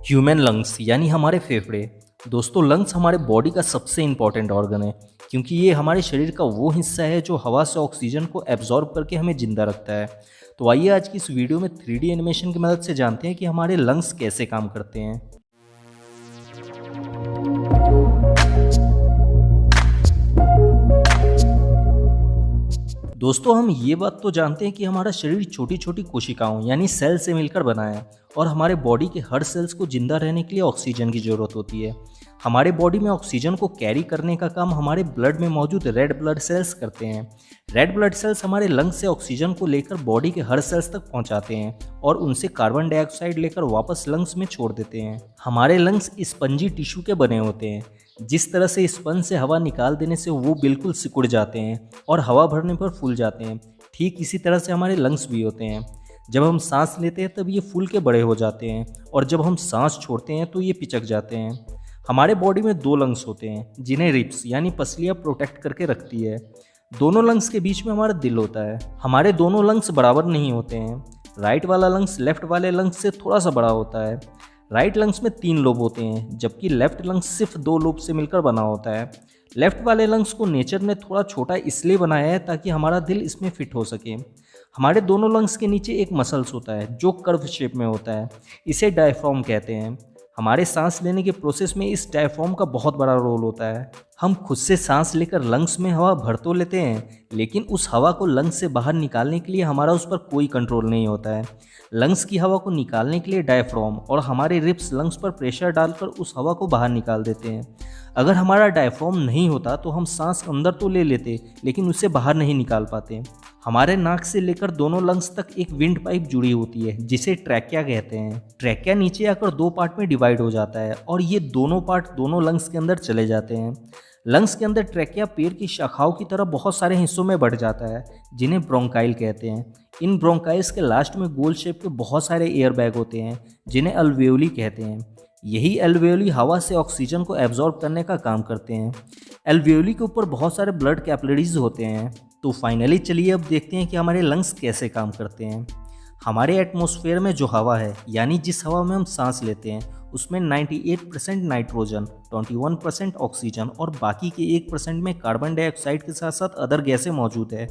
Human lungs यानी हमारे फेफड़े। दोस्तों, लंग्स हमारे बॉडी का सबसे इंपॉर्टेंट ऑर्गन है क्योंकि ये हमारे शरीर का वो हिस्सा है जो हवा से ऑक्सीजन को एब्जॉर्ब करके हमें जिंदा रखता है। तो आइए आज की इस वीडियो में 3D एनिमेशन की मदद से जानते हैं कि हमारे लंग्स कैसे काम करते हैं। दोस्तों, हम ये बात तो जानते हैं कि हमारा शरीर छोटी छोटी कोशिकाओं यानी सेल से मिलकर बना है और हमारे बॉडी के हर सेल्स को जिंदा रहने के लिए ऑक्सीजन की ज़रूरत होती है। हमारे बॉडी में ऑक्सीजन को कैरी करने का काम हमारे ब्लड में मौजूद रेड ब्लड सेल्स करते हैं। रेड ब्लड सेल्स हमारे लंग्स से ऑक्सीजन को लेकर बॉडी के हर सेल्स तक पहुंचाते हैं और उनसे कार्बन डाइऑक्साइड लेकर वापस लंग्स में छोड़ देते हैं। हमारे लंग्स स्पंजी टिश्यू के बने होते हैं। जिस तरह से स्पंज से हवा निकाल देने से वो बिल्कुल सिकुड़ जाते हैं और हवा भरने पर फूल जाते हैं, ठीक इसी तरह से हमारे लंग्स भी होते हैं। जब हम सांस लेते हैं तब ये फूल के बड़े हो जाते हैं और जब हम सांस छोड़ते हैं तो ये पिचक जाते हैं। हमारे बॉडी में 2 लंग्स होते हैं जिन्हें रिब्स यानी पसलियाँ प्रोटेक्ट करके रखती है। दोनों लंग्स के बीच में हमारा दिल होता है। हमारे दोनों लंग्स बराबर नहीं होते हैं। राइट वाला लंग्स लेफ्ट वाले लंग्स से थोड़ा सा बड़ा होता है। राइट लंग्स में 3 लोब होते हैं जबकि लेफ्ट लंग्स सिर्फ 2 लोब से मिलकर बना होता है। लेफ्ट वाले लंग्स को नेचर ने थोड़ा छोटा इसलिए बनाया है ताकि हमारा दिल इसमें फिट हो सके। हमारे दोनों लंग्स के नीचे एक मसल्स होता है जो कर्व शेप में होता है, इसे डायफ्राम कहते हैं। हमारे सांस लेने के प्रोसेस में इस डायफ्राम का बहुत बड़ा रोल होता है। हम खुद से सांस लेकर लंग्स में हवा भर तो लेते हैं, लेकिन उस हवा को लंग्स से बाहर निकालने के लिए हमारा उस पर कोई कंट्रोल नहीं होता है। लंग्स की हवा को निकालने के लिए डायफ्राम और हमारे रिब्स लंग्स पर प्रेशर डालकर उस हवा को बाहर निकाल देते हैं। अगर हमारा डायफ्राम नहीं होता तो हम सांस अंदर तो ले लेते लेकिन उसे बाहर नहीं निकाल पाते। हमारे नाक से लेकर दोनों लंग्स तक एक विंड पाइप जुड़ी होती है जिसे ट्रैकिया कहते हैं। ट्रैकिया नीचे आकर 2 पार्ट में डिवाइड हो जाता है और ये दोनों पार्ट दोनों लंग्स के अंदर चले जाते हैं। लंग्स के अंदर ट्रैकिया पेड़ की शाखाओं की तरह बहुत सारे हिस्सों में बढ़ जाता है जिन्हें ब्रोंकाइल कहते हैं। इन ब्रोंकाइल्स के लास्ट में गोल शेप के बहुत सारे एयर बैग होते हैं जिन्हें अल्वेओली कहते हैं। यही अल्वेओली हवा से ऑक्सीजन को एब्जॉर्ब करने का काम करते हैं। अल्वेओली के ऊपर बहुत सारे ब्लड कैपिलरीज होते हैं। तो फाइनली चलिए अब देखते हैं कि हमारे लंग्स कैसे काम करते हैं। हमारे एटमॉस्फेयर में जो हवा है यानी जिस हवा में हम सांस लेते हैं उसमें 98% नाइट्रोजन, 21% ऑक्सीजन और बाकी के 1% में कार्बन डाइऑक्साइड के साथ साथ अदर गैसें मौजूद है।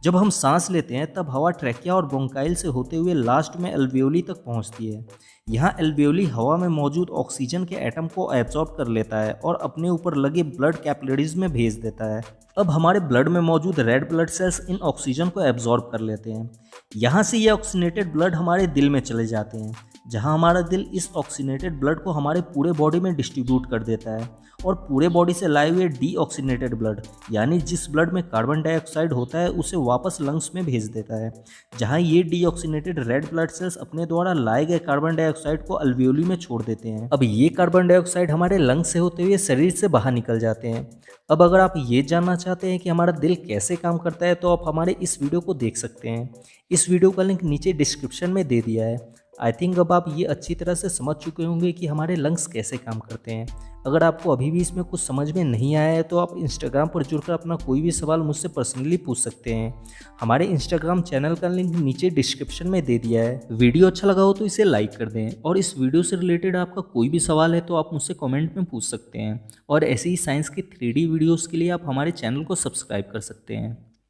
जब हम सांस लेते हैं तब हवा ट्रैकिया और ब्रोंकाइल से होते हुए लास्ट में अल्वेओली तक पहुंचती है। यहाँ अल्वेओली हवा में मौजूद ऑक्सीजन के एटम को एब्जॉर्ब कर लेता है और अपने ऊपर लगे ब्लड कैपिलरीज में भेज देता है। अब हमारे ब्लड में मौजूद रेड ब्लड सेल्स इन ऑक्सीजन को एब्जॉर्ब कर लेते हैं। यहाँ से ये ऑक्सीनेटेड ब्लड हमारे दिल में चले जाते हैं, जहाँ हमारा दिल इस ऑक्सीनेटेड ब्लड को हमारे पूरे बॉडी में डिस्ट्रीब्यूट कर देता है और पूरे बॉडी से लाए हुए डीऑक्सीनेटेड ब्लड यानी जिस ब्लड में कार्बन डाइऑक्साइड होता है उसे वापस लंग्स में भेज देता है, जहाँ ये डीऑक्सीनेटेड रेड ब्लड सेल्स अपने द्वारा लाए गए कार्बन डाइऑक्साइड को अल्वेओली में छोड़ देते हैं। अब ये कार्बन डाइऑक्साइड हमारे लंग्स से होते हुए शरीर से बाहर निकल जाते हैं। अब अगर आप ये जानना चाहते हैं कि हमारा दिल कैसे काम करता है तो आप हमारे इस वीडियो को देख सकते हैं। इस वीडियो का लिंक नीचे डिस्क्रिप्शन में दे दिया है। आई थिंक अब आप ये अच्छी तरह से समझ चुके होंगे कि हमारे लंग्स कैसे काम करते हैं। अगर आपको अभी भी इसमें कुछ समझ में नहीं आया है तो आप इंस्टाग्राम पर जुड़कर अपना कोई भी सवाल मुझसे पर्सनली पूछ सकते हैं। हमारे इंस्टाग्राम चैनल का लिंक नीचे डिस्क्रिप्शन में दे दिया है। वीडियो अच्छा लगा हो तो इसे लाइक कर दें और इस वीडियो से रिलेटेड आपका कोई भी सवाल है तो आप मुझसे कमेंट में पूछ सकते हैं। और ऐसे ही साइंस की 3D वीडियोज़ के लिए आप हमारे चैनल को सब्सक्राइब कर सकते हैं।